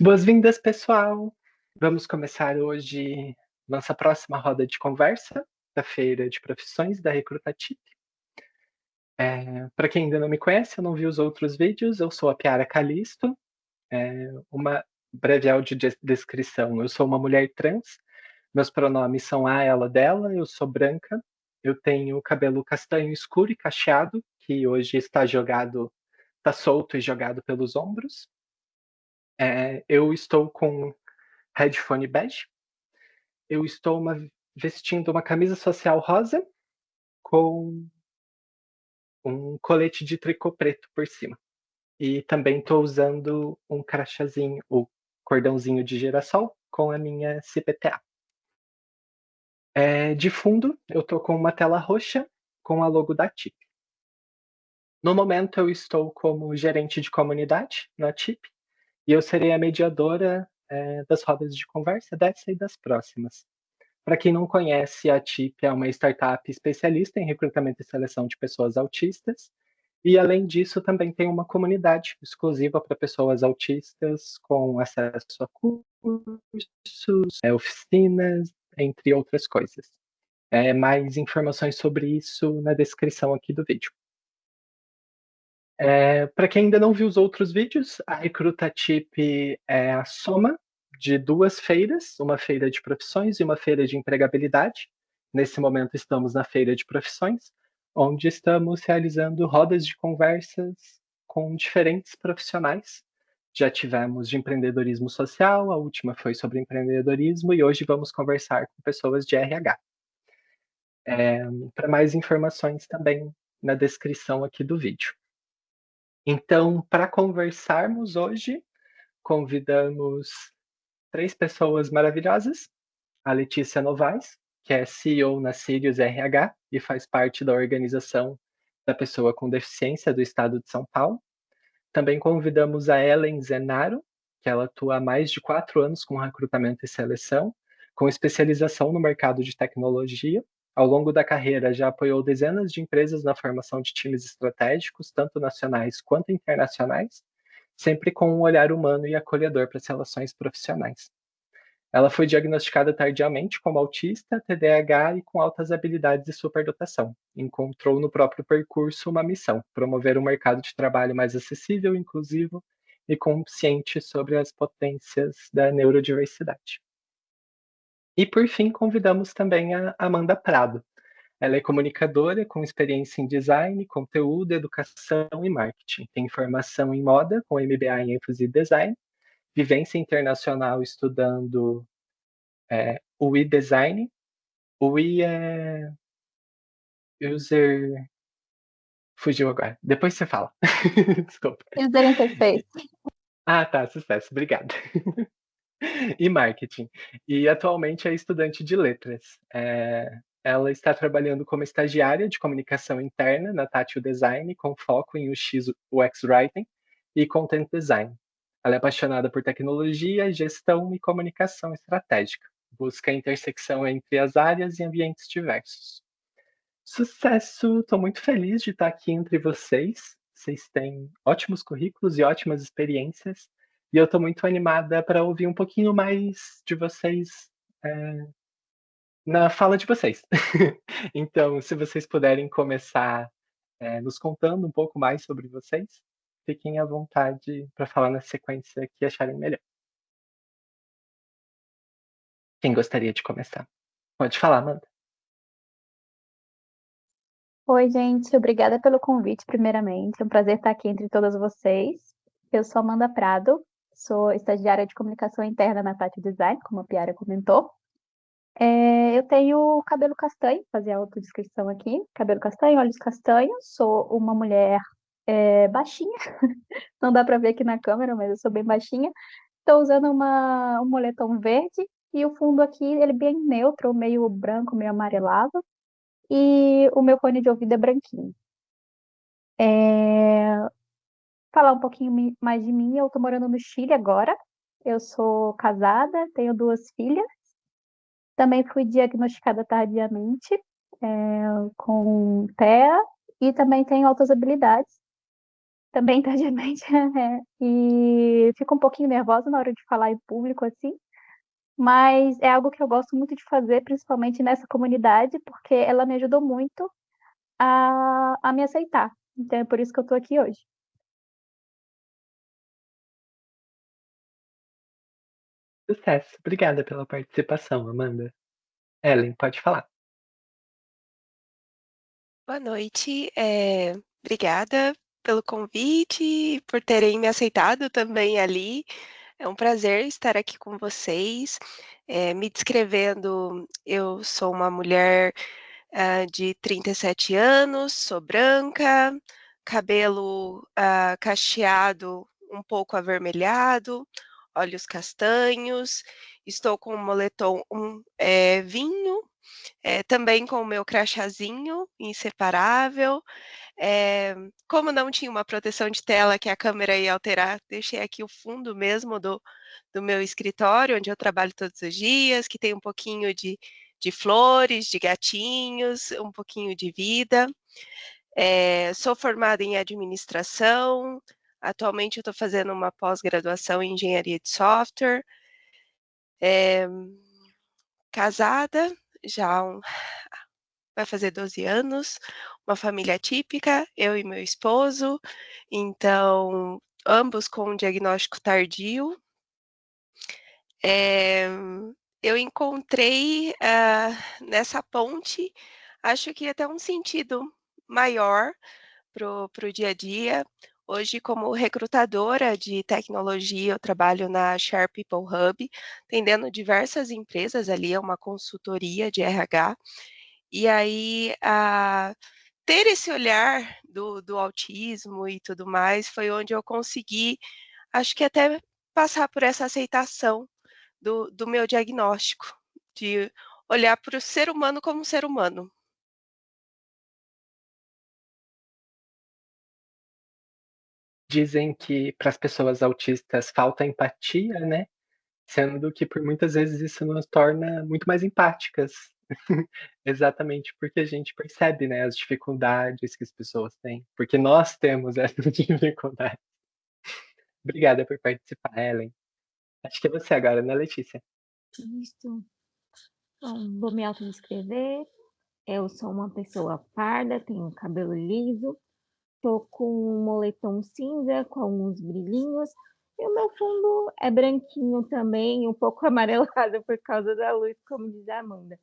Boas-vindas, pessoal! Vamos começar hoje nossa próxima roda de conversa da Feira de Profissões da Recrutatip. Para quem ainda não me conhece, eu não vi os outros vídeos, eu sou a Piara Calisto. Uma breve audiodescrição: eu sou uma mulher trans, meus pronomes são a, ela, dela, eu sou branca, eu tenho cabelo castanho escuro e cacheado, que hoje está solto e jogado pelos ombros. Eu estou com headphone bege. Eu estou vestindo uma camisa social rosa com um colete de tricô preto por cima. E também estou usando um crachazinho, o cordãozinho de girassol com a minha CPTA. De fundo, eu estou com uma tela roxa com a logo da TIP. No momento, eu estou como gerente de comunidade na TIP e eu serei a mediadora das rodas de conversa dessa e das próximas. Para quem não conhece, a TIP é uma startup especialista em recrutamento e seleção de pessoas autistas, e além disso também tem uma comunidade exclusiva para pessoas autistas com acesso a cursos, oficinas, entre outras coisas. Mais informações sobre isso na descrição aqui do vídeo. Para quem ainda não viu os outros vídeos, a Recrutatip é a soma de 2 feiras, uma feira de profissões e uma feira de empregabilidade. Nesse momento estamos na feira de profissões, onde estamos realizando rodas de conversas com diferentes profissionais. Já tivemos de empreendedorismo social, a última foi sobre empreendedorismo e hoje vamos conversar com pessoas de RH. Para mais informações também na descrição aqui do vídeo. Então, para conversarmos hoje, convidamos 3 pessoas maravilhosas: a Letícia Novaes, que é CEO na Sirius RH e faz parte da organização da pessoa com deficiência do estado de São Paulo. Também convidamos a Ellen Zenaro, que ela atua há mais de 4 anos com recrutamento e seleção, com especialização no mercado de tecnologia. Ao longo da carreira, já apoiou dezenas de empresas na formação de times estratégicos, tanto nacionais quanto internacionais, sempre com um olhar humano e acolhedor para as relações profissionais. Ela foi diagnosticada tardiamente como autista, TDAH e com altas habilidades e superdotação. Encontrou no próprio percurso uma missão: promover um mercado de trabalho mais acessível, inclusivo e consciente sobre as potências da neurodiversidade. E, por fim, convidamos também a Amanda Prado. Ela é comunicadora com experiência em design, conteúdo, educação e marketing. Tem formação em moda, com MBA em ênfase em design, vivência internacional estudando o e-design. O e é user. Fugiu agora. Depois você fala. Desculpa. User interface. Ah, tá, sucesso, obrigado. E marketing. E atualmente é estudante de letras. Ela está trabalhando como estagiária de comunicação interna na Tátil Design, com foco em UX Writing e Content Design. Ela é apaixonada por tecnologia, gestão e comunicação estratégica. Busca a intersecção entre as áreas e ambientes diversos. Sucesso! Estou muito feliz de estar aqui entre vocês. Vocês têm ótimos currículos e ótimas experiências. E eu estou muito animada para ouvir um pouquinho mais de vocês, na fala de vocês. Então, se vocês puderem começar, nos contando um pouco mais sobre vocês, fiquem à vontade para falar na sequência que acharem melhor. Quem gostaria de começar? Pode falar, Amanda. Oi, gente, obrigada pelo convite, primeiramente. É um prazer estar aqui entre todas vocês. Eu sou Amanda Prado, sou estagiária de comunicação interna na Tati Design, como a Piara comentou. Eu tenho cabelo castanho, fazer a autodescrição aqui. Cabelo castanho, olhos castanhos, sou uma mulher baixinha, não dá para ver aqui na câmera, mas eu sou bem baixinha. Estou usando um moletom verde e o fundo aqui, ele é bem neutro, meio branco, meio amarelado. E o meu fone de ouvido é branquinho. Falar um pouquinho mais de mim, eu tô morando no Chile agora. Eu sou casada, tenho 2 filhas. Também fui diagnosticada tardiamente, com TEA e também tenho altas habilidades. Também tardiamente, e fico um pouquinho nervosa na hora de falar em público, assim, mas é algo que eu gosto muito de fazer, principalmente nessa comunidade, porque ela me ajudou muito a me aceitar. Então é por isso que eu tô aqui hoje. Sucesso. Obrigada pela participação, Amanda. Ellen, pode falar. Boa noite, obrigada pelo convite e por terem me aceitado também ali. É um prazer estar aqui com vocês. Me descrevendo, eu sou uma mulher, de 37 anos, sou branca, cabelo, cacheado um pouco avermelhado, olhos castanhos, estou com um moletom, vinho, também com o meu crachazinho inseparável. Como não tinha uma proteção de tela que a câmera ia alterar, deixei aqui o fundo mesmo do meu escritório, onde eu trabalho todos os dias, que tem um pouquinho de flores, de gatinhos, um pouquinho de vida. Sou formada em administração, atualmente eu estou fazendo uma pós-graduação em engenharia de software. Eh, Casada, já vai fazer 12 anos, uma família típica, eu e meu esposo, então ambos com um diagnóstico tardio. Eh, eu encontrei, nessa ponte, acho que até um sentido maior para o dia a dia. Hoje, como recrutadora de tecnologia, eu trabalho na Share People Hub, atendendo diversas empresas ali, é uma consultoria de RH. E aí, ter esse olhar do autismo e tudo mais, foi onde eu consegui, acho que até passar por essa aceitação do meu diagnóstico, de olhar para o ser humano como um ser humano. Dizem que para as pessoas autistas falta empatia, né, sendo que por muitas vezes isso nos torna muito mais empáticas. Exatamente porque a gente percebe, né, as dificuldades que as pessoas têm, porque nós temos essas dificuldades. Obrigada por participar, Ellen. Acho que é você agora, né, Letícia? Isso. Bom, vou me autodescrever. Eu sou uma pessoa parda, tenho cabelo liso, tô com um moletom cinza com alguns brilhinhos e o meu fundo é branquinho também, um pouco amarelado por causa da luz, como diz a Amanda.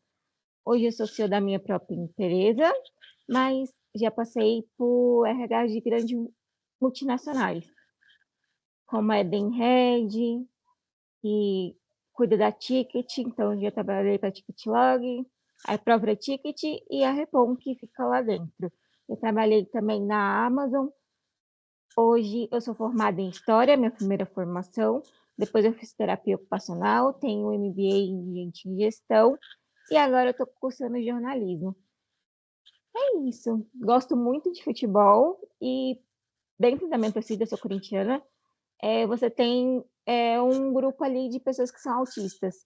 Hoje eu sou CEO da minha própria empresa, mas já passei por RH de grandes multinacionais, como a Edenred, que cuida da Ticket, então eu já trabalhei para a Ticketlog, a própria Ticket e a Repom, que fica lá dentro. Eu trabalhei também na Amazon. Hoje eu sou formada em História, minha primeira formação. Depois eu fiz terapia ocupacional, tenho um MBA em Gestão e agora eu estou cursando jornalismo. É isso. Gosto muito de futebol e dentro da minha torcida, eu sou corintiana, você tem um grupo ali de pessoas que são autistas,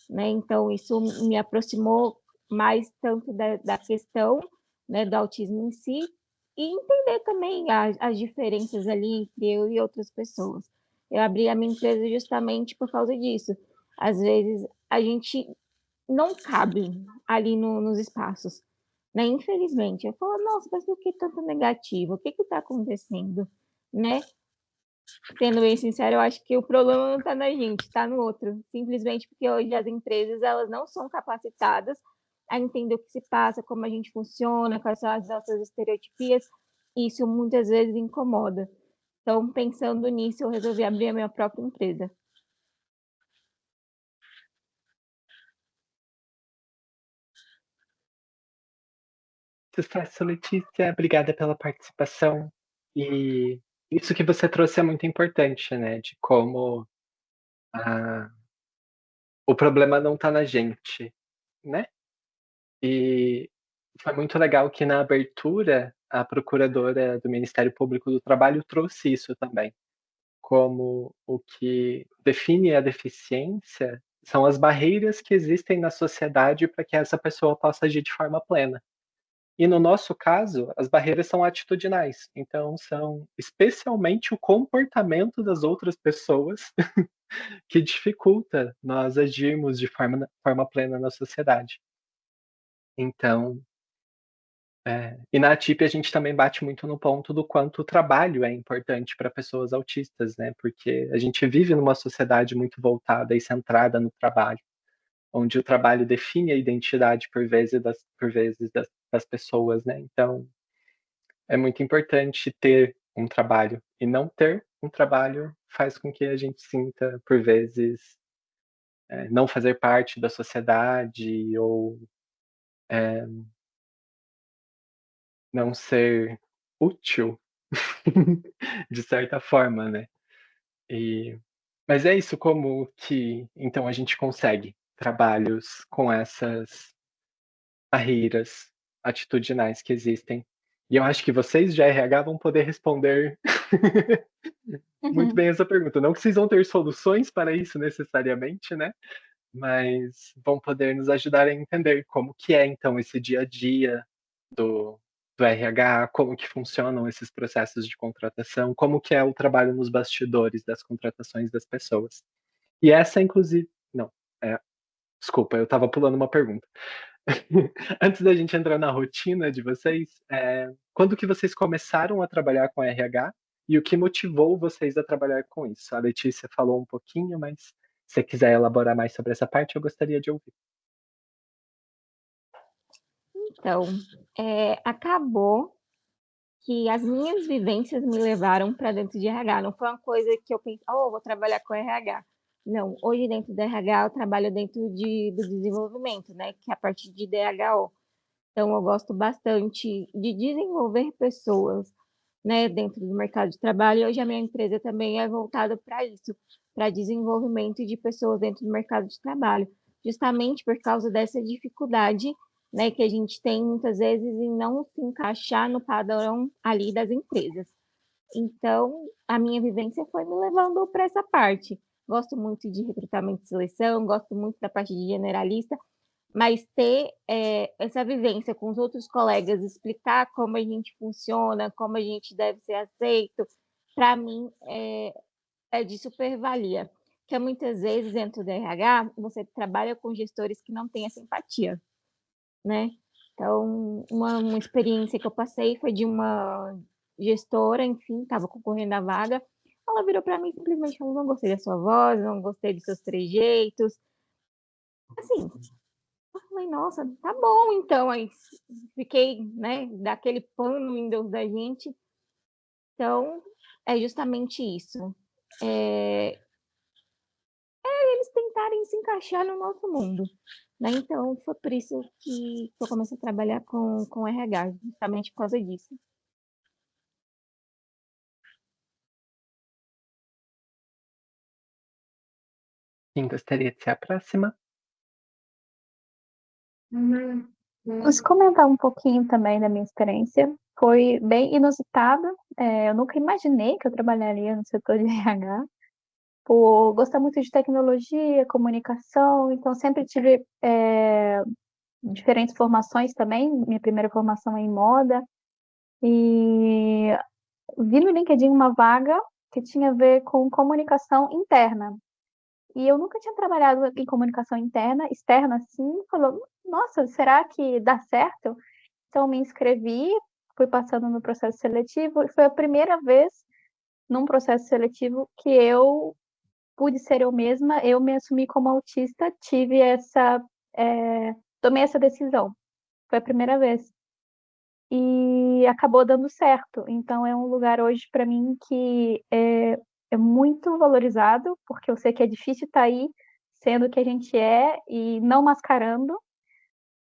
né? Então, isso me aproximou mais tanto da questão, né, do autismo em si e entender também as diferenças ali entre eu e outras pessoas. Eu abri a minha empresa justamente por causa disso. Às vezes, a gente não cabe ali nos espaços, né? Infelizmente. Eu falo, nossa, mas por que tanto negativo? O que está acontecendo, né? Sendo bem sincero, eu acho que o problema não está na gente, está no outro. Simplesmente porque hoje as empresas elas não são capacitadas a entender o que se passa, como a gente funciona, quais são as nossas estereotipias. E isso muitas vezes incomoda. Então, pensando nisso, eu resolvi abrir a minha própria empresa. Sucesso, Letícia. Obrigada pela participação. E isso que você trouxe é muito importante, né, de como, ah, o problema não está na gente, né. E foi muito legal que na abertura, a procuradora do Ministério Público do Trabalho trouxe isso também, como o que define a deficiência são as barreiras que existem na sociedade para que essa pessoa possa agir de forma plena. E no nosso caso, as barreiras são atitudinais, então são especialmente o comportamento das outras pessoas que dificulta nós agirmos de forma plena na sociedade. Então, e na ATIP a gente também bate muito no ponto do quanto o trabalho é importante para pessoas autistas, né, porque a gente vive numa sociedade muito voltada e centrada no trabalho, onde o trabalho define a identidade por vezes das pessoas, né, então é muito importante ter um trabalho, e não ter um trabalho faz com que a gente sinta, por vezes, não fazer parte da sociedade ou, eh, não ser útil, de certa forma, né. E mas é isso, como que então a gente consegue trabalhos com essas barreiras atitudinais que existem. E eu acho que vocês de RH vão poder responder muito Uhum. bem essa pergunta. Não que vocês vão ter soluções para isso necessariamente, né, mas vão poder nos ajudar a entender como que é então esse dia a dia do do RH, como que funcionam esses processos de contratação, como que é o trabalho nos bastidores das contratações das pessoas. E essa inclusive não, eh, desculpa, eu estava pulando uma pergunta. Antes da gente entrar na rotina de vocês, quando que vocês começaram a trabalhar com RH e o que motivou vocês a trabalhar com isso? A Letícia falou um pouquinho, mas se você quiser elaborar mais sobre essa parte, eu gostaria de ouvir. Então, acabou que as minhas vivências me levaram para dentro de RH. Não foi uma coisa que eu pensei, oh, vou trabalhar com RH. Não, hoje dentro do RH eu trabalho dentro do desenvolvimento, né? Que é a parte de DHO. Então eu gosto bastante de desenvolver pessoas, né, dentro do mercado de trabalho. E hoje a minha empresa também é voltada para isso, para desenvolvimento de pessoas dentro do mercado de trabalho, justamente por causa dessa dificuldade, né, que a gente tem muitas vezes em não se encaixar no padrão ali das empresas. Então, a minha vivência foi me levando para essa parte. Gosto muito de recrutamento e seleção, gosto muito da parte de generalista, mas ter essa vivência com os outros colegas, explicar como a gente funciona, como a gente deve ser aceito, para mim é de super valia. Porque muitas vezes dentro do RH você trabalha com gestores que não têm essa empatia, né? Então, uma experiência que eu passei foi de uma gestora, enfim, estava concorrendo à vaga. Ela virou para mim e simplesmente falou: não gostei da sua voz, não gostei dos seus trejeitos. Assim, eu falei, nossa, tá bom, então. Aí fiquei, né, daquele pano Windows da gente. Então, é justamente isso. É, eles tentarem se encaixar no nosso mundo. Né? Então, foi por isso que eu comecei a trabalhar com RH, justamente por causa disso. Quem gostaria de ser a próxima? Posso comentar um pouquinho também da minha experiência. Foi bem inusitada. Eu nunca imaginei que eu trabalharia no setor de RH, por gostar muito de tecnologia, comunicação, então sempre tive diferentes formações também. Minha primeira formação é em moda, e vi no LinkedIn uma vaga que tinha a ver com comunicação interna. E eu nunca tinha trabalhado em comunicação interna, externa assim, falou, nossa, será que dá certo? Então me inscrevi, fui passando no processo seletivo, e foi a primeira vez num processo seletivo que eu pude ser eu mesma, eu me assumi como autista, tomei essa decisão. Foi a primeira vez. E acabou dando certo. Então é um lugar hoje para mim que é muito valorizado, porque eu sei que é difícil estar aí sendo o que a gente é e não mascarando,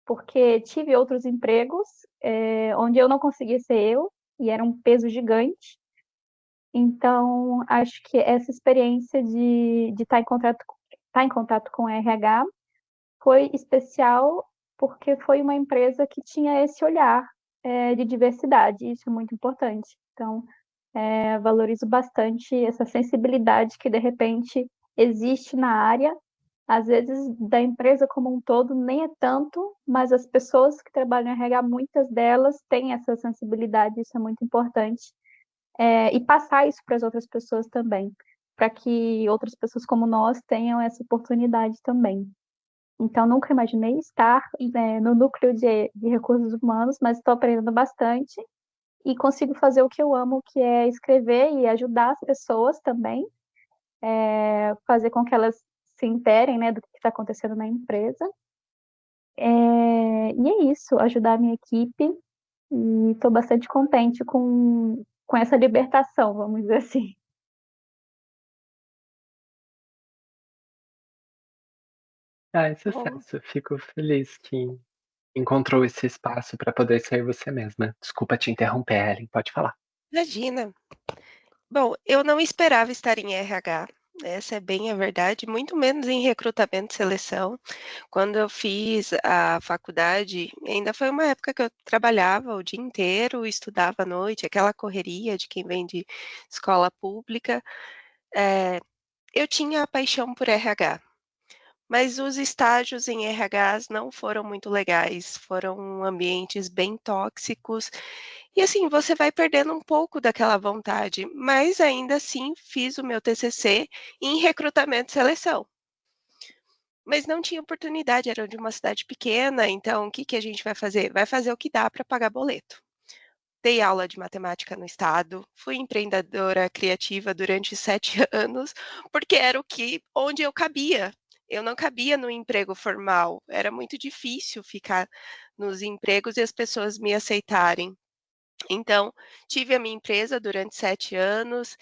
porque tive outros empregos onde eu não conseguia ser eu e era um peso gigante. Então, acho que essa experiência de estar em contato com o RH foi especial porque foi uma empresa que tinha esse olhar de diversidade, e isso é muito importante. Então, valorizo bastante essa sensibilidade que, de repente, existe na área Às vezes, da empresa como um todo, nem é tanto, mas as pessoas que trabalham em RH, muitas delas têm essa sensibilidade, isso é muito importante. E passar isso para as outras pessoas também, para que outras pessoas como nós tenham essa oportunidade também. Então, nunca imaginei estar, né, no núcleo de recursos humanos, mas estou aprendendo bastante e consigo fazer o que eu amo, que é escrever e ajudar as pessoas também, fazer com que elas se interem, né, do que está acontecendo na empresa. E é isso, ajudar a minha equipe e estou bastante contente com essa libertação, vamos dizer assim. É Bom, sucesso. Fico feliz que encontrou esse espaço para poder ser você mesma. Desculpa te interromper, Ellen, pode falar. imagina. Bom, eu não esperava estar em RH, essa é bem a verdade, muito menos em recrutamento e seleção. Quando eu fiz a faculdade, ainda foi uma época que eu trabalhava o dia inteiro, estudava à noite, aquela correria de quem vem de escola pública. Eu tinha a paixão por RH, mas os estágios em RHs não foram muito legais, foram ambientes bem tóxicos. E assim, você vai perdendo um pouco daquela vontade, mas ainda assim fiz o meu TCC em recrutamento e seleção. Mas não tinha oportunidade, era de uma cidade pequena, então o que que a gente vai fazer? Vai fazer o que dá para pagar boleto. Dei aula de matemática no estado, fui empreendedora criativa durante 7 anos, porque era o que onde eu cabia. Eu não cabia no emprego formal, era muito difícil ficar nos empregos e as pessoas me aceitarem. Então, tive a minha empresa durante 7 anos,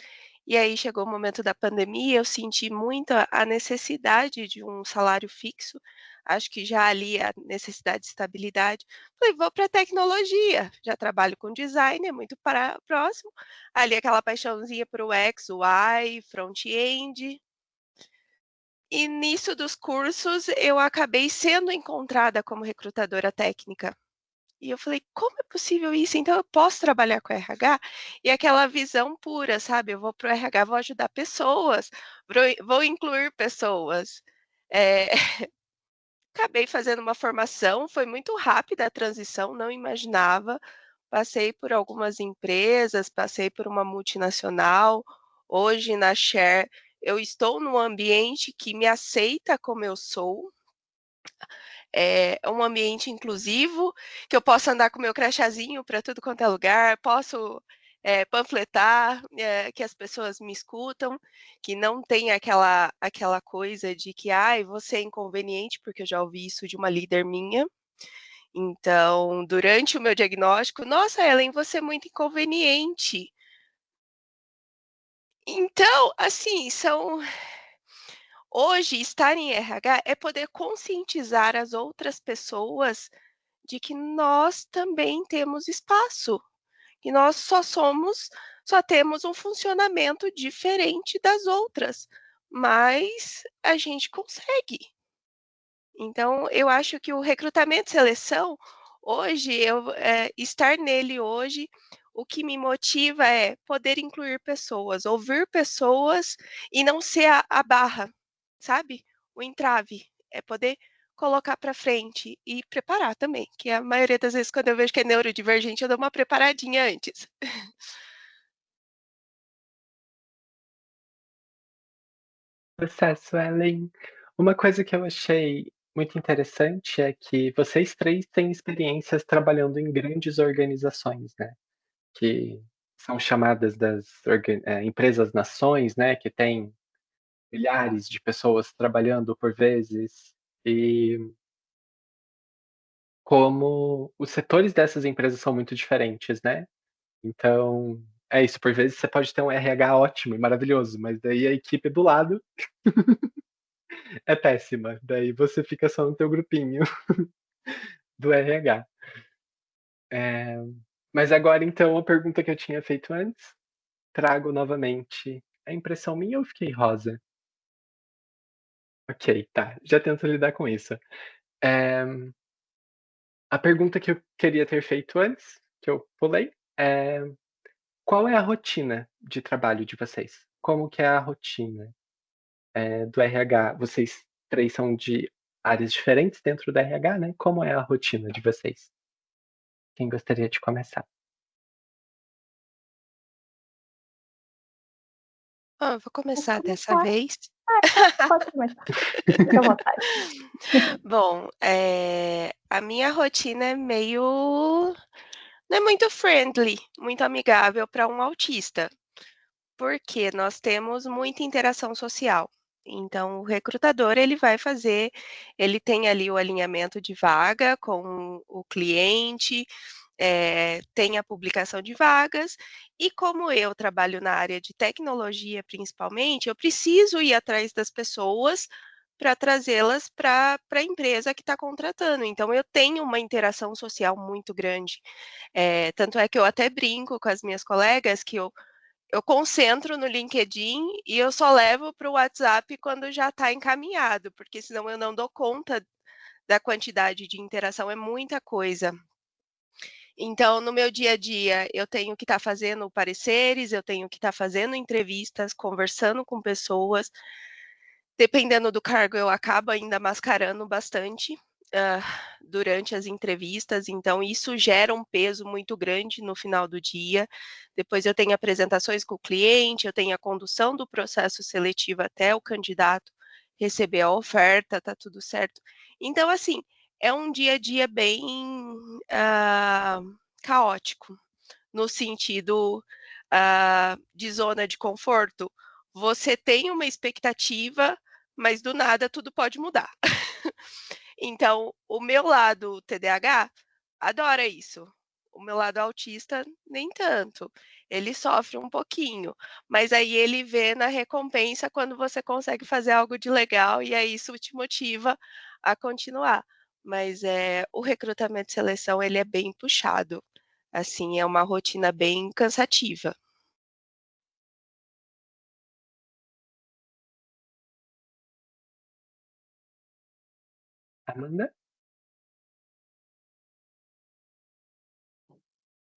e aí chegou o momento da pandemia, eu senti muito a necessidade de um salário fixo, acho que já ali a necessidade de estabilidade. Falei: "Vou pra tecnologia", já trabalho com design, é muito próximo, ali aquela paixãozinha para o X, o Y, front-end. E nisso dos cursos, eu acabei sendo encontrada como recrutadora técnica. E eu falei: "Como é possível isso? Então eu posso trabalhar com RH?" E aquela visão pura, sabe, eu vou para o RH, vou ajudar pessoas, vou incluir pessoas. Eh, acabei fazendo uma formação, foi muito rápida a transição, não imaginava. Passei por algumas empresas, passei por uma multinacional, hoje na Share eu estou num ambiente que me aceita como eu sou, é um ambiente inclusivo, que eu posso andar com meu crachazinho para tudo quanto é lugar, posso, panfletar, que as pessoas me escutam, que não tem aquela coisa de que: "Ai, você é inconveniente", porque eu já ouvi isso de uma líder minha. Então, durante o meu diagnóstico: "Nossa, Ellen, você é muito inconveniente". Então, assim, hoje estar em RH é poder conscientizar as outras pessoas de que nós também temos espaço, e nós só temos um funcionamento diferente das outras, mas a gente consegue. Então eu acho que o recrutamento e seleção, hoje estar nele hoje, o que me motiva é poder incluir pessoas, ouvir pessoas e não ser a barra, sabe, o entrave, é poder colocar para frente e preparar também, que a maioria das vezes quando eu vejo que é neurodivergente eu dou uma preparadinha antes. Sucesso, Ellen. Uma coisa que eu achei muito interessante é que vocês 3 têm experiências trabalhando em grandes organizações, né, que são chamadas empresas nações, né, que tem milhares de pessoas trabalhando por vezes, e como os setores dessas empresas são muito diferentes, né. Então, é isso, por vezes você pode ter um RH ótimo e maravilhoso, mas daí a equipe do lado é péssima, daí você fica só no teu grupinho do RH. Eh, mas agora então a pergunta que eu tinha feito antes, trago novamente. É impressão minha ou eu fiquei rosa? Ok, tá, já tento lidar com isso. Eh, a pergunta que eu queria ter feito antes, que eu pulei, é: qual é a rotina de trabalho de vocês? Como que é a rotina, do RH? Vocês 3 são de áreas diferentes dentro da RH, né, como é a rotina de vocês? Quem gostaria de começar? Vou Pode começar dessa começar. vez. Pode começar. Fica à vontade. Bom, a minha rotina é meio não é muito friendly, muito amigável para um autista, porque nós temos muita interação social. Então o recrutador, ele tem ali o alinhamento de vaga com o cliente, tem a publicação de vagas, e como eu trabalho na área de tecnologia principalmente, eu preciso ir atrás das pessoas para trazê-las para a empresa que está contratando. Então eu tenho uma interação social muito grande. Tanto é que eu até brinco com as minhas colegas que eu concentro no LinkedIn e eu só levo para o WhatsApp quando já está encaminhado, porque senão eu não dou conta da quantidade de interação, é muita coisa. Então, no meu dia a dia, eu tenho que estar fazendo pareceres, eu tenho que estar fazendo entrevistas, conversando com pessoas. Dependendo do cargo, eu acabo ainda mascarando bastante, hã, durante as entrevistas, então isso gera um peso muito grande no final do dia. Depois eu tenho apresentações com o cliente, eu tenho a condução do processo seletivo até o candidato receber a oferta, tá tudo certo. Então, assim, é um dia a dia bem, hã, caótico, no sentido, de zona de conforto. Você tem uma expectativa, mas do nada tudo pode mudar. Então, o meu lado TDAH adora isso. O meu lado autista, nem tanto. Ele sofre um pouquinho, mas aí ele vê na recompensa quando você consegue fazer algo de legal e aí isso te motiva a continuar. Mas, o recrutamento e seleção, ele é bem puxado. Assim, é uma rotina bem cansativa. Amanda?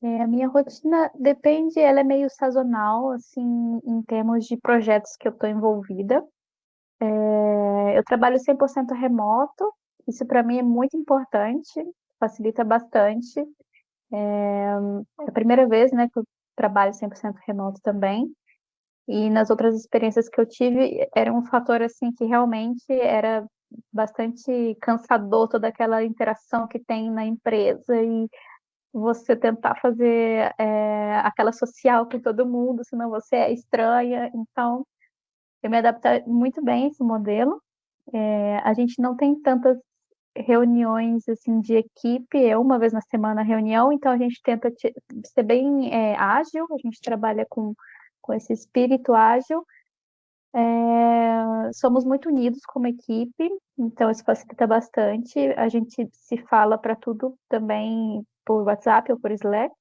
A minha rotina depende, ela é meio sazonal, assim, em termos de projetos que eu estou envolvida. Eu trabalho 100% remoto, isso para mim é muito importante, facilita bastante. É a primeira vez, né, que eu trabalho 100% remoto também, e nas outras experiências que eu tive, era um fator, assim, que realmente era bastante cansador, toda aquela interação que tem na empresa e você tentar fazer, aquela social com todo mundo, senão você é estranha. Então, eu me adaptei muito bem a esse modelo. A gente não tem tantas reuniões, assim, de equipe, é uma vez na semana a reunião, então a gente tenta ser bem, ágil, a gente trabalha com esse espírito ágil. Somos muito unidos como equipe, então isso facilita bastante. A gente se fala para tudo também por WhatsApp ou por Slack.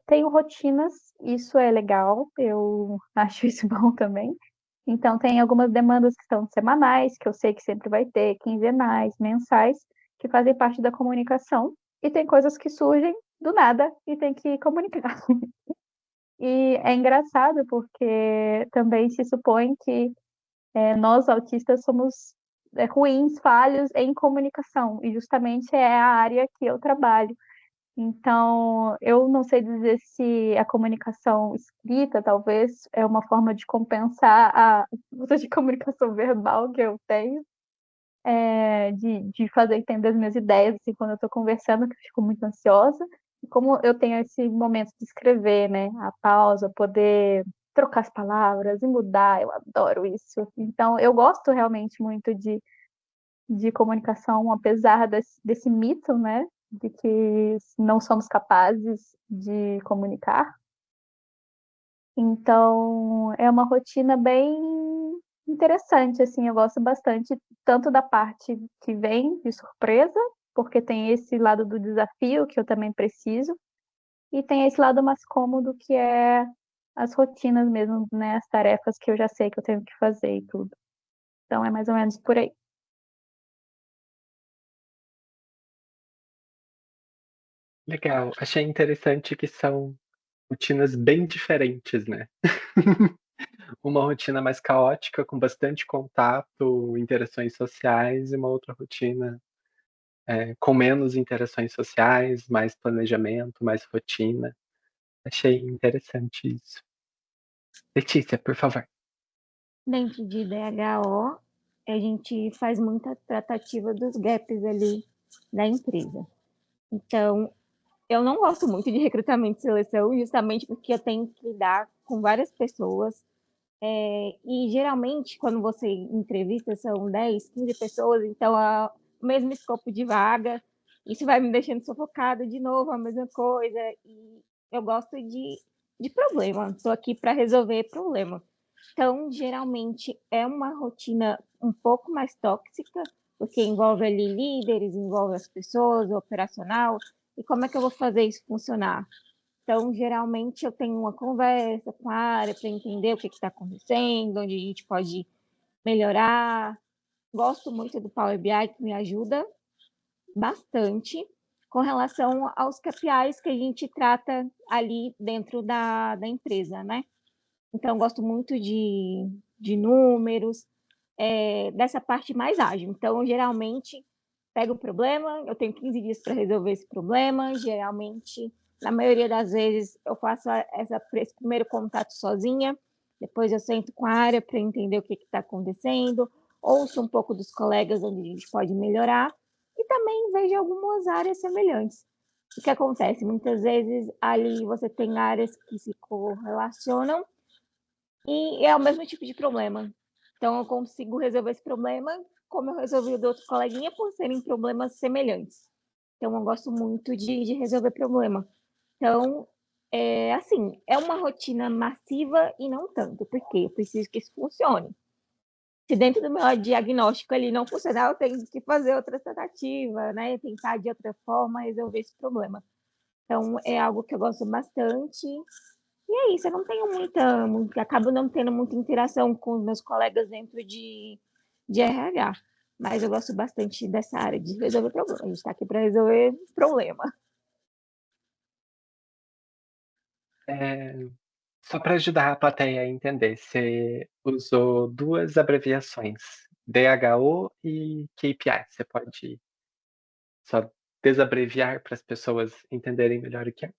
Tenho rotinas, isso é legal, eu acho isso bom também. Então, tem algumas demandas que são semanais, que eu sei que sempre vai ter, quinzenais, mensais, que fazem parte da comunicação, e tem coisas que surgem do nada e tem que comunicar. E é engraçado porque também se supõe que nós autistas somos ruins, falhos em comunicação, e justamente é a área que eu trabalho. Então, eu não sei dizer se a comunicação escrita, talvez, é uma forma de compensar a falta de comunicação verbal que eu tenho, de fazer entender as minhas ideias, assim, quando eu estou conversando, que eu fico muito ansiosa. E como eu tenho esse momento de escrever, né, a pausa, poder trocar as palavras e mudar, eu adoro isso. Então, eu gosto realmente muito de comunicação, apesar desse mito, né, de que não somos capazes de comunicar. Então, é uma rotina bem interessante, assim, eu gosto bastante tanto da parte que vem de surpresa, porque tem esse lado do desafio que eu também preciso, e tem esse lado mais cômodo que é as rotinas mesmo, né, as tarefas que eu já sei que eu tenho que fazer e tudo. Então é mais ou menos por aí. Legal, achei interessante que são rotinas bem diferentes, né. uma rotina mais caótica, com bastante contato, interações sociais, e uma outra rotina, com menos interações sociais, mais planejamento, mais rotina. Achei interessante isso. Letícia, por favor. Dentro de DHO, a gente faz muita tratativa dos gaps ali da empresa. Então, eu não gosto muito de recrutamento e seleção, justamente porque eu tenho que lidar com várias pessoas. E geralmente, quando você entrevista, são 10, 15 pessoas, então é o mesmo escopo de vaga. Isso vai me deixando sufocada de novo, a mesma coisa. E eu gosto de problema, estou aqui para resolver problema. Então, geralmente, é uma rotina um pouco mais tóxica, porque envolve ali líderes, envolve as pessoas, o operacional, e como é que eu vou fazer isso funcionar? Então, geralmente, eu tenho uma conversa com a área para entender o que está acontecendo, onde a gente pode melhorar. Gosto muito do Power BI, que me ajuda bastante com relação aos KPIs que a gente trata ali dentro da empresa, né? Então, gosto muito de números, dessa parte mais ágil. Então, geralmente, pego o problema, eu tenho 15 dias para resolver esse problema. Geralmente, na maioria das vezes, eu faço esse primeiro contato sozinha, depois eu sento com a área para entender o que está acontecendo, ouço um pouco dos colegas onde a gente pode melhorar, e também vejo algumas áreas semelhantes. O que acontece? Muitas vezes ali você tem áreas que se correlacionam e é o mesmo tipo de problema. Então, eu consigo resolver esse problema como eu resolvi o do outro coleguinha, por serem problemas semelhantes. Então, eu gosto muito de resolver problema. Então, assim, é uma rotina massiva e não tanto, porque eu preciso que isso funcione. Se dentro do meu diagnóstico ali não funcionar, eu tenho que fazer outra tentativa, né? Tentar de outra forma resolver esse problema. Então, é algo que eu gosto bastante. E é isso, eu não tenho acabo não tendo muita interação com os meus colegas dentro de RH, mas eu gosto bastante dessa área de resolver problema. A gente está aqui para resolver problema. Só para ajudar a plateia a entender, você usou 2 abreviações, DHO e KPI. Você pode só desabreviar para as pessoas entenderem melhor o que é?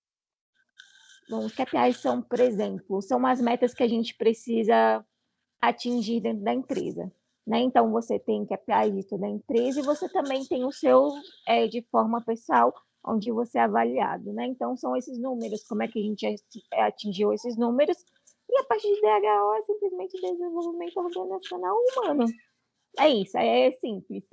Bom, os KPIs são, por exemplo, são as metas que a gente precisa atingir dentro da empresa. Né? Então, você tem KPIs de toda a empresa e você também tem o seu de forma pessoal, onde você é avaliado. Né? Então, são esses números, como é que a gente atingiu esses números, e a parte de DHO é simplesmente desenvolvimento organizacional humano. É isso, é simples.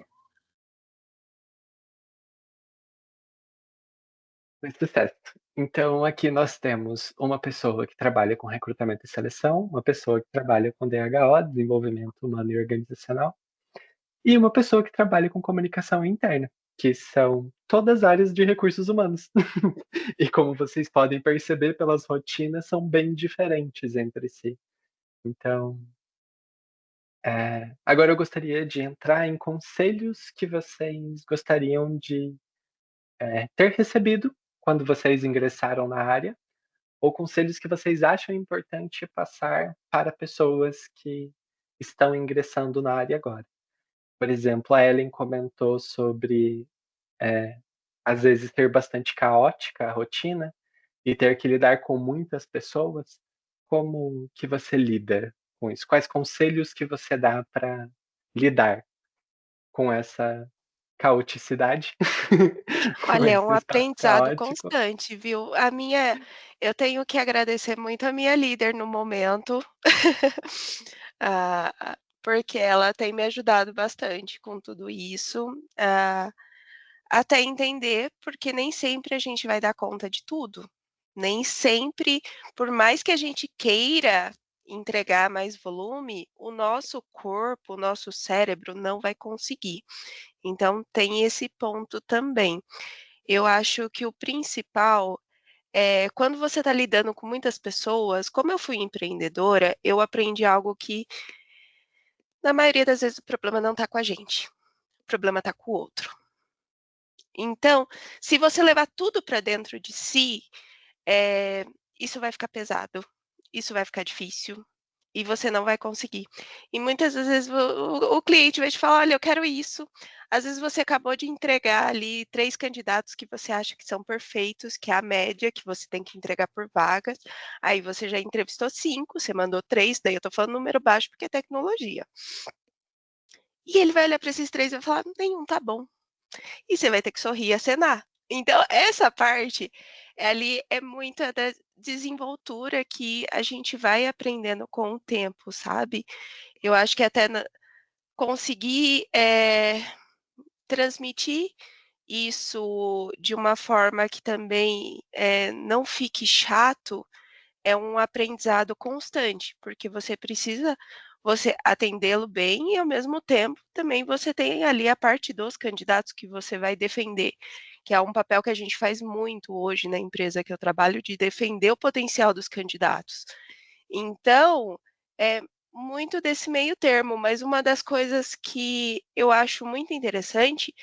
Muito sucesso. Então, aqui nós temos uma pessoa que trabalha com recrutamento e seleção, uma pessoa que trabalha com DHO, desenvolvimento humano e organizacional, e uma pessoa que trabalha com comunicação interna, que são todas áreas de recursos humanos. E como vocês podem perceber pelas rotinas, são bem diferentes entre si. Então, agora eu gostaria de entrar em conselhos que vocês gostariam de, ter recebido quando vocês ingressaram na área, ou conselhos que vocês acham importante passar para pessoas que estão ingressando na área agora. Por exemplo, a Ellen comentou sobre, às vezes, ter bastante caótica a rotina e ter que lidar com muitas pessoas. Como que você lida com isso? Quais conselhos que você dá para lidar com essa caoticidade? Com Olha, é um esse espaço aprendizado caótico? constante, viu. Eu tenho que agradecer muito a minha líder no momento, porque ela tem me ajudado bastante com tudo isso, ah, até entender, porque nem sempre a gente vai dar conta de tudo. Nem sempre, por mais que a gente queira entregar mais volume, o nosso corpo, o nosso cérebro não vai conseguir. Então tem esse ponto também. Eu acho que o principal é quando você está lidando com muitas pessoas, como eu fui empreendedora, eu aprendi algo que, na maioria das vezes, o problema não está com a gente, o problema está com o outro. Então, se você levar tudo para dentro de si, isso vai ficar pesado, isso vai ficar difícil, e você não vai conseguir. E muitas das vezes o cliente vai te falar: "Olha, eu quero isso". Às vezes você acabou de entregar ali 3 candidatos que você acha que são perfeitos, que é a média que você tem que entregar por vagas, aí você já entrevistou 5, você mandou 3, daí eu tô falando número baixo porque é tecnologia. E ele vai olhar para esses 3 e vai falar: "Nenhum tá bom". E você vai ter que sorrir e acenar. Então essa parte, ali, é muita da desenvoltura que a gente vai aprendendo com o tempo, sabe. Eu acho que até na conseguir, transmitir isso de uma forma que também, não fique chato, é um aprendizado constante, porque você atendê-lo bem e, ao mesmo tempo, também você tem ali a parte dos candidatos que você vai defender, que é um papel que a gente faz muito hoje na empresa que eu trabalho, de defender o potencial dos candidatos. Então, é muito desse meio termo, mas uma das coisas que eu acho muito interessante,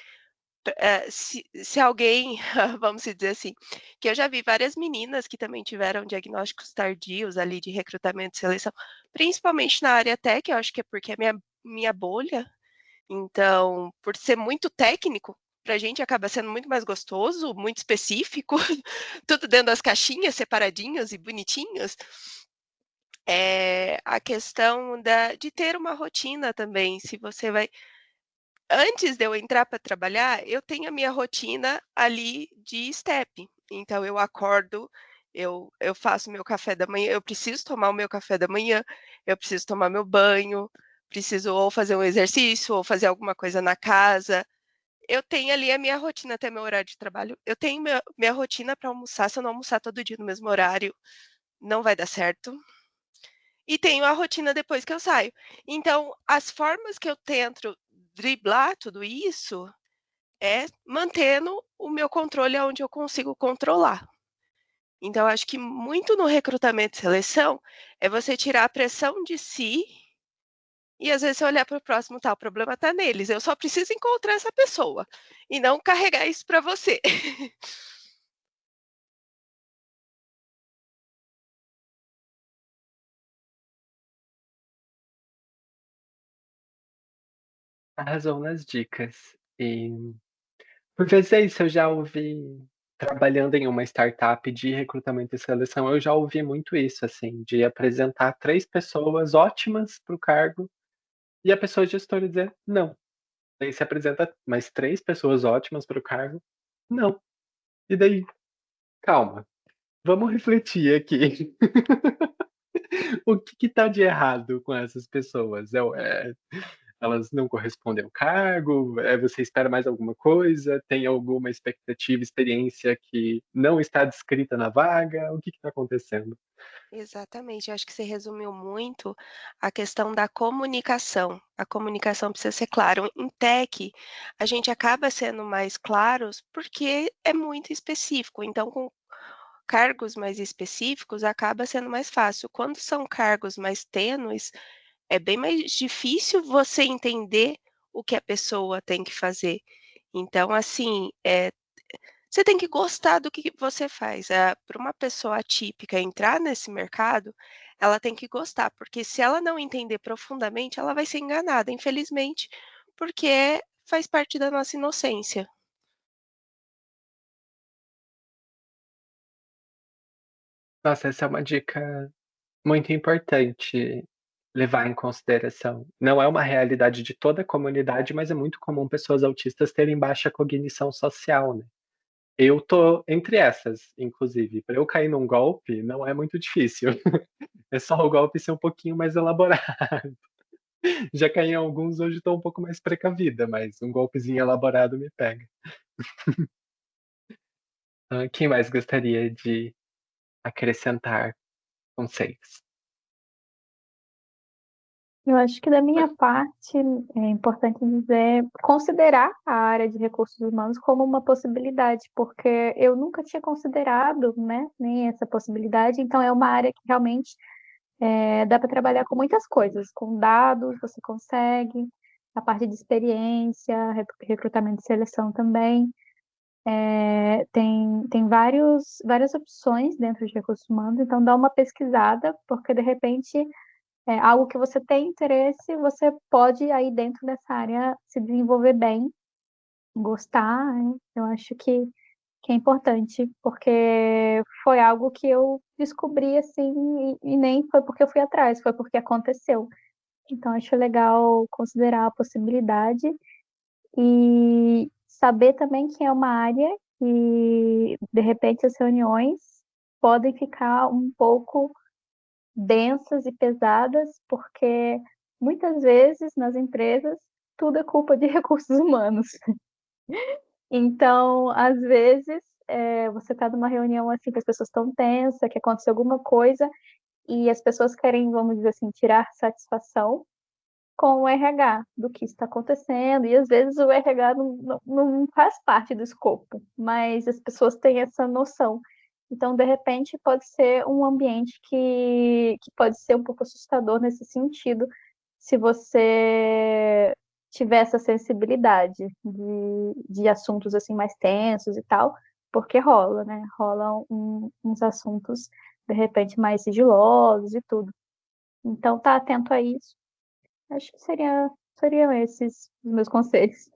se alguém, vamos dizer assim, que eu já vi várias meninas que também tiveram diagnósticos tardios ali de recrutamento e seleção, principalmente na área tech, eu acho que é porque é minha bolha, então, por ser muito técnico, pra gente acaba sendo muito mais gostoso, muito específico, tudo dentro das caixinhas, separadinhos e bonitinhos. A questão de ter uma rotina também, se você vai antes de eu entrar para trabalhar, eu tenho a minha rotina ali de step. Então eu acordo, eu faço meu café da manhã, eu preciso tomar o meu café da manhã, eu preciso tomar meu banho, preciso ou fazer um exercício ou fazer alguma coisa na casa. Eu tenho ali a minha rotina até meu horário de trabalho. Eu tenho minha rotina para almoçar, se eu não almoçar todo dia no mesmo horário, não vai dar certo. E tenho a rotina depois que eu saio. Então, as formas que eu tento driblar tudo isso é mantendo o meu controle aonde eu consigo controlar. Então, eu acho que muito no recrutamento e seleção é você tirar a pressão de si e às vezes você olhar para o próximo, tá, o problema está neles, eu só preciso encontrar essa pessoa e não carregar isso para você. Arrasou nas dicas. E por vezes é isso, eu já ouvi trabalhando em uma startup de recrutamento e seleção, eu já ouvi muito isso, assim, de apresentar 3 pessoas ótimas para o cargo e a pessoa gestora dizer: "Não". Daí você apresenta mais 3 pessoas ótimas para o cargo: "Não". E daí, calma, vamos refletir aqui. O que que tá de errado com essas pessoas? Elas não correspondem ao cargo? Você espera mais alguma coisa? Tem alguma expectativa, experiência que não está descrita na vaga? O que está acontecendo? Exatamente, eu acho que você resumiu muito a questão da comunicação. A comunicação precisa ser clara. Em tech, a gente acaba sendo mais claros porque é muito específico. Então, com cargos mais específicos, acaba sendo mais fácil. Quando são cargos mais tênues, é bem mais difícil você entender o que a pessoa tem que fazer. Então, assim, você tem que gostar do que você faz. Para uma pessoa atípica entrar nesse mercado, ela tem que gostar, porque se ela não entender profundamente, ela vai ser enganada, infelizmente, porque faz parte da nossa inocência. Nossa, essa é uma dica muito importante levar em consideração. Não é uma realidade de toda a comunidade, mas é muito comum pessoas autistas terem baixa cognição social, né. Eu tô entre essas, inclusive. Para eu cair num golpe não é muito difícil. É só o golpe ser um pouquinho mais elaborado. Já caí em alguns, hoje estou um pouco mais precavida, mas um golpezinho elaborado me pega. Quem mais gostaria de acrescentar conselhos? Eu acho que da minha parte é importante dizer, considerar a área de recursos humanos como uma possibilidade, porque eu nunca tinha considerado, né, nem essa possibilidade. Então é uma área que realmente dá para trabalhar com muitas coisas, com dados você consegue, a parte de experiência, recrutamento e seleção também. Tem várias opções dentro de recursos humanos, então dá uma pesquisada, porque de repente algo que você tem interesse, você pode aí dentro dessa área se desenvolver bem, gostar, né? Eu acho que é importante, porque foi algo que eu descobri assim, e nem foi porque eu fui atrás, foi porque aconteceu. Então, acho legal considerar a possibilidade e saber também que é uma área que, de repente, as reuniões podem ficar um pouco densas e pesadas, porque muitas vezes nas empresas tudo é culpa de recursos humanos. Então, às vezes, você está numa reunião assim que as pessoas estão tensas, que aconteceu alguma coisa e as pessoas querem, vamos dizer assim, tirar satisfação com o RH do que está acontecendo, e às vezes o RH não faz parte do escopo, mas as pessoas têm essa noção. Então, de repente, pode ser um ambiente que pode ser um pouco assustador nesse sentido, se você tiver essa sensibilidade de assuntos assim mais tensos e tal, porque rola, né? Rolam uns assuntos, de repente, mais sigilosos e tudo. Então, tá atento a isso. Acho que seriam esses os meus conselhos.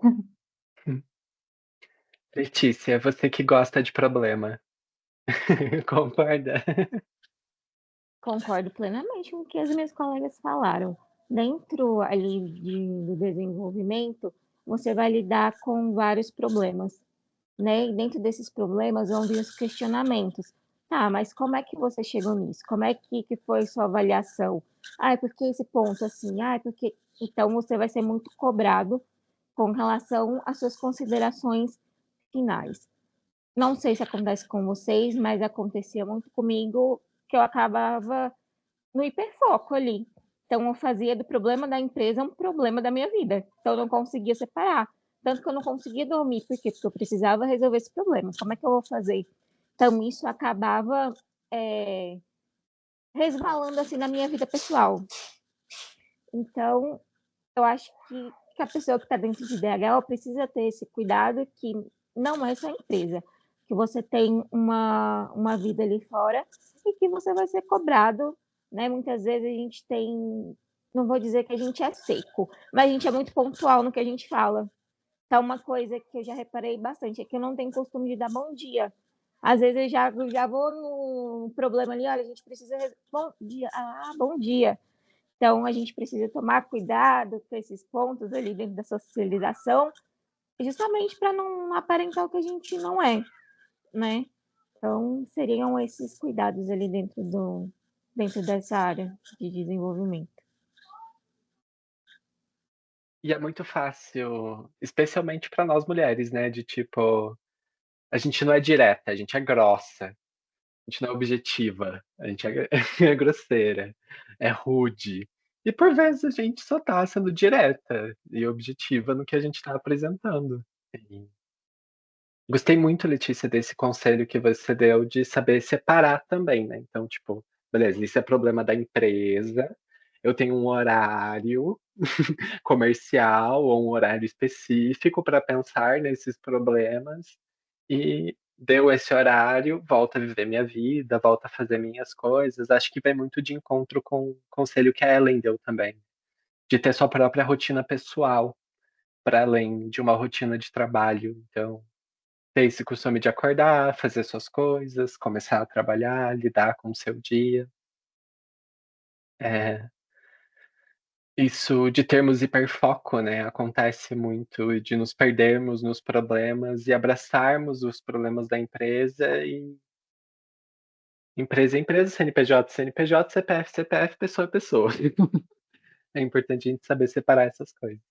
Letícia, você que gosta de problema, concorda? Concordo plenamente com o que as minhas colegas falaram. Dentro ali do desenvolvimento, você vai lidar com vários problemas, né? E dentro desses problemas vão vir os questionamentos. Tá, mas como é que você chegou nisso? Como é que foi sua avaliação? Ah, é porque esse ponto assim? Ah, é porque... Então, você vai ser muito cobrado com relação às suas considerações finais. Não sei se acontece com vocês, mas acontecia muito comigo que eu acabava no hiperfoco ali. Então, eu fazia do problema da empresa um problema da minha vida. Então, eu não conseguia separar. Tanto que eu não conseguia dormir. Por quê? Porque eu precisava resolver esse problema. Como é que eu vou fazer? Então, isso acabava resvalando assim na minha vida pessoal. Então, eu acho que a pessoa que está dentro de DHL precisa ter esse cuidado que não é só a empresa, que você tem uma vida ali fora e que você vai ser cobrado, né? Muitas vezes a gente tem, não vou dizer que a gente é seco, mas a gente é muito pontual no que a gente fala. Então, uma coisa que eu já reparei bastante é que eu não tenho costume de dar bom dia. Às vezes eu já vou no problema ali, olha, a gente precisa. Bom dia. Ah, bom dia. Então, a gente precisa tomar cuidado com esses pontos ali dentro da socialização, justamente para não aparentar o que a gente não é, né? Então, seriam esses cuidados ali dentro dessa área de desenvolvimento. E é muito fácil, especialmente para nós mulheres, né, de tipo, a gente não é direta, a gente é grossa, a gente não é objetiva, a gente é é grosseira, é rude. E por vezes a gente só tá sendo direta e objetiva no que a gente tá apresentando. E gostei muito, Letícia, desse conselho que você deu de saber separar também, né. Então, tipo, beleza, isso é problema da empresa, eu tenho um horário comercial ou um horário específico para pensar nesses problemas, e deu esse horário, volto a viver minha vida, volto a fazer minhas coisas. Acho que vai muito de encontro com o conselho que a Ellen deu também, de ter sua própria rotina pessoal, para além de uma rotina de trabalho. Então, ter esse costume de acordar, fazer suas coisas, começar a trabalhar, lidar com o seu dia. Eh, isso de termos hiperfoco, né, acontece muito de nos perdermos nos problemas e abraçarmos os problemas da empresa, e empresa é empresa, CNPJ é CNPJ, CPF é CPF, pessoa é pessoa. É importante a gente saber separar essas coisas.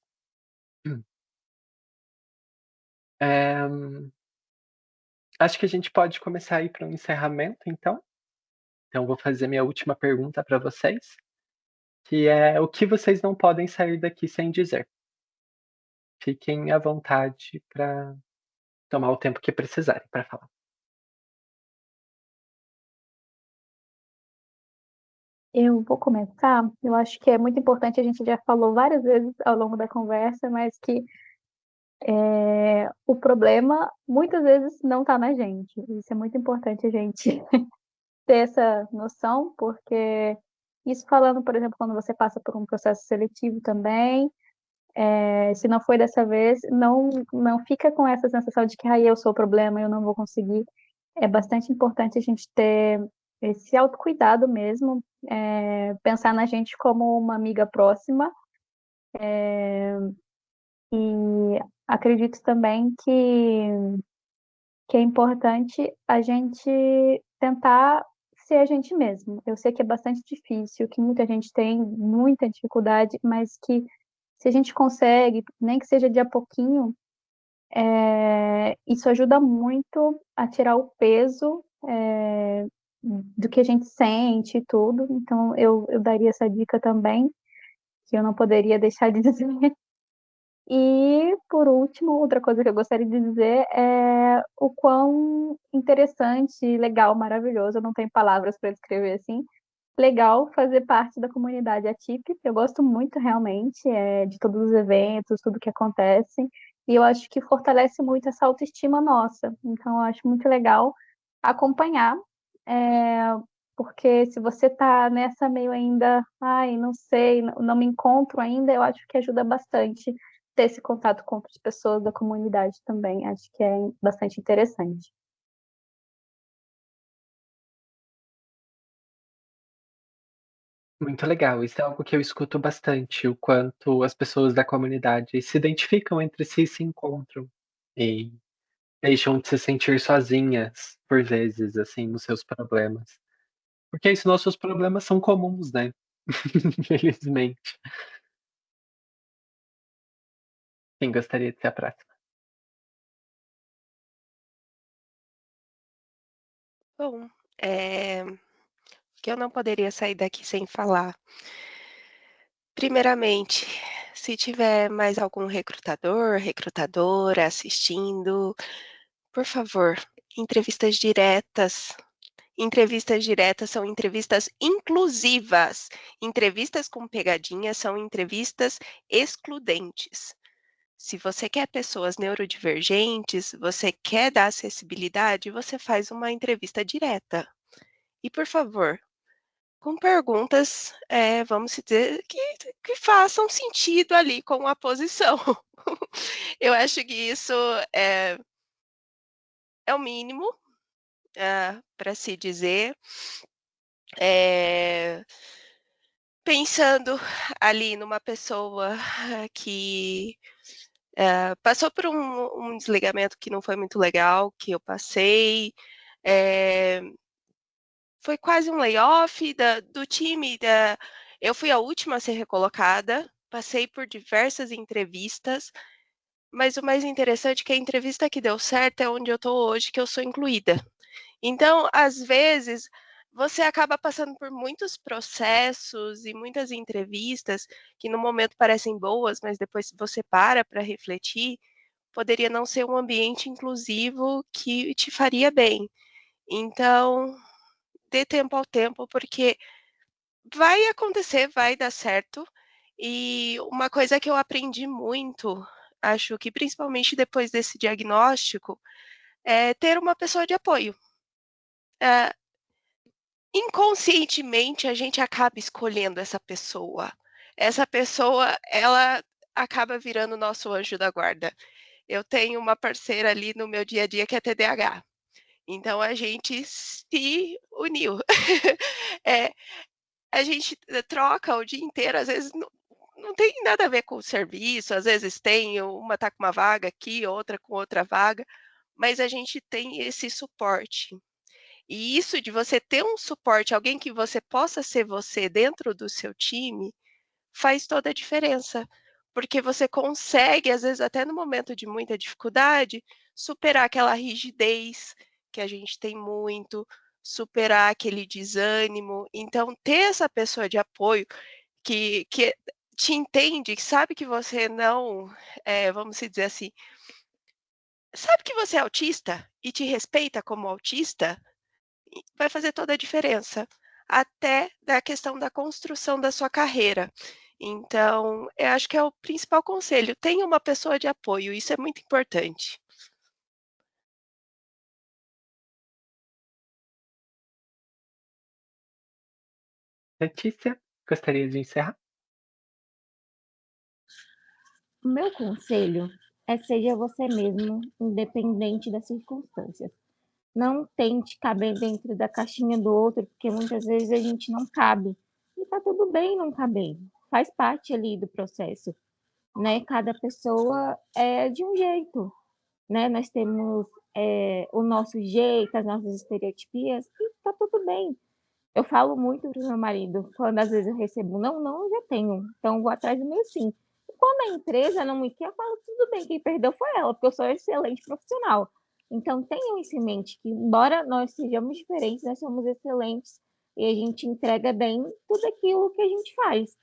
Eh, acho que a gente pode começar a ir para um encerramento então. Então vou fazer minha última pergunta para vocês, que é: o que vocês não podem sair daqui sem dizer? Fiquem à vontade para tomar o tempo que precisarem para falar. Eu vou começar. Eu acho que é muito importante, a gente já falou várias vezes ao longo da conversa, mas que o problema muitas vezes não está na gente. Isso é muito importante a gente ter essa noção, porque Isso falando, por exemplo, quando você passa por um processo seletivo também, se não foi dessa vez, não fica com essa sensação de que eu sou o problema, eu não vou conseguir. É bastante importante a gente ter esse autocuidado mesmo, pensar na gente como uma amiga próxima, e acredito também que é importante a gente tentar ser a gente mesmo. Eu sei que é bastante difícil, que muita gente tem muita dificuldade, mas que se a gente consegue, nem que seja de a pouquinho, isso ajuda muito a tirar o peso, do que a gente sente e tudo. Então, eu daria essa dica também, que eu não poderia deixar de dizer. E, por último, outra coisa que eu gostaria de dizer é o quão interessante, legal, maravilhoso, eu não tenho palavras para descrever assim, legal fazer parte da comunidade ATIP. Eu gosto muito realmente de todos os eventos, tudo que acontece, e eu acho que fortalece muito essa autoestima nossa. Então, eu acho muito legal acompanhar, é, porque se você está nessa meio ainda, ai, não sei, não me encontro ainda, eu acho que ajuda bastante ter esse contato com outras pessoas da comunidade também. Acho que é bastante interessante. Muito legal, isso é algo que eu escuto bastante, o quanto as pessoas da comunidade se identificam entre si e se encontram, e deixam de se sentir sozinhas, por vezes, assim, nos seus problemas. Porque os nossos problemas são comuns, né, infelizmente. Quem gostaria de ser a próxima? Bom, que eu não poderia sair daqui sem falar. Primeiramente, se tiver mais algum recrutador, recrutadora assistindo, por favor, entrevistas diretas. Entrevistas diretas são entrevistas inclusivas. Entrevistas com pegadinha são entrevistas excludentes. Se você quer pessoas neurodivergentes, você quer dar acessibilidade, você faz uma entrevista direta. E, por favor, com perguntas, vamos dizer, que façam sentido ali com a posição. Eu acho que isso é o mínimo, para se dizer. Eh, Pensando ali numa pessoa que, passou por um desligamento que não foi muito legal, que eu passei, eh foi quase um layoff do time eu fui a última a ser recolocada, passei por diversas entrevistas, mas o mais interessante é que a entrevista que deu certo é onde eu estou hoje, que eu sou incluída. Então, às vezes, você acaba passando por muitos processos e muitas entrevistas que no momento parecem boas, mas depois se você para refletir, poderia não ser um ambiente inclusivo que te faria bem. Então, dê tempo ao tempo, porque vai acontecer, vai dar certo. E uma coisa que eu aprendi muito, acho que principalmente depois desse diagnóstico, é ter uma pessoa de apoio. Eh, Inconscientemente, a gente acaba escolhendo essa pessoa. Essa pessoa, ela acaba virando o nosso anjo da guarda. Eu tenho uma parceira ali no meu dia a dia que é TDAH, então a gente se uniu. Eh, a gente troca o dia inteiro, às vezes não tem nada a ver com o serviço, às vezes tem, uma tá com uma vaga aqui, outra com outra vaga, mas a gente tem esse suporte. E isso de você ter um suporte, alguém que você possa ser você dentro do seu time, faz toda a diferença, porque você consegue, às vezes até no momento de muita dificuldade, superar aquela rigidez que a gente tem muito, superar aquele desânimo. Então, ter essa pessoa de apoio que te entende, que sabe que você não, vamos dizer assim, sabe que você é autista e te respeita como autista, vai fazer toda a diferença, até da questão da construção da sua carreira. Então, eu acho que é o principal conselho, tenha uma pessoa de apoio, isso é muito importante. Letícia, gostaria de encerrar? O meu conselho é seja você mesmo, independente das circunstâncias. Não tente caber dentro da caixinha do outro, porque muitas vezes a gente não cabe. E tá tudo bem não caber. Faz parte ali do processo, né? Cada pessoa é de um jeito, né? Nós temos o nosso jeito, as nossas estereotipias, e tá tudo bem. Eu falo muito pro meu marido, quando às vezes eu recebo não, não, eu já tenho, então eu vou atrás do meu sim. E quando a empresa não me quer, eu falo, tudo bem, quem perdeu foi ela, porque eu sou excelente profissional. Então tenham isso em mente, que embora nós sejamos diferentes, nós somos excelentes e a gente entrega bem tudo aquilo que a gente faz,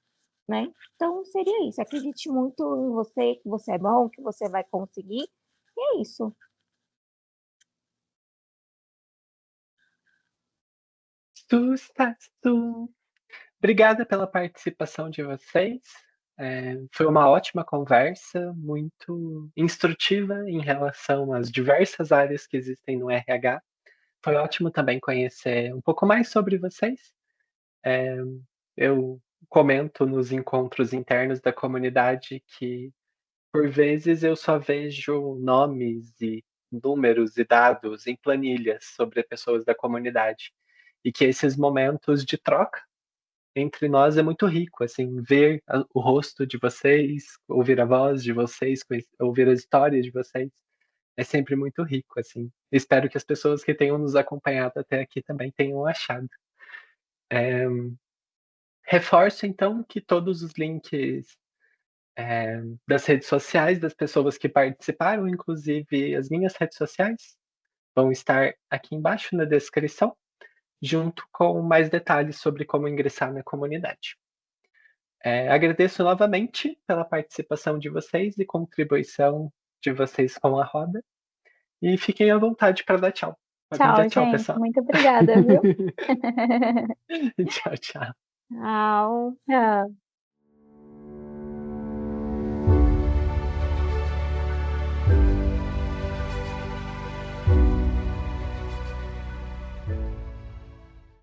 né? Então seria isso, acredite muito em você, que você é bom, que você vai conseguir, e é isso. Sucesso! Obrigada pela participação de vocês. Foi uma ótima conversa, muito instrutiva em relação às diversas áreas que existem no RH. Foi ótimo também conhecer um pouco mais sobre vocês. Eu comento nos encontros internos da comunidade que, por vezes, eu só vejo nomes e números e dados em planilhas sobre pessoas da comunidade, e que esses momentos de troca entre nós é muito rico, assim, ver o rosto de vocês, ouvir a voz de vocês, ouvir a história de vocês, é sempre muito rico, assim. Espero que as pessoas que tenham nos acompanhado até aqui também tenham achado. Reforço então que todos os links, das redes sociais das pessoas que participaram, inclusive as minhas redes sociais, vão estar aqui embaixo na descrição, junto com mais detalhes sobre como ingressar na comunidade. Agradeço novamente pela participação de vocês e contribuição de vocês com a roda, e fiquem à vontade para dar tchau. Podem dar Tchau, tchau, gente. pessoal. Muito obrigada, viu? Tchau, tchau. Tchau. Tchau.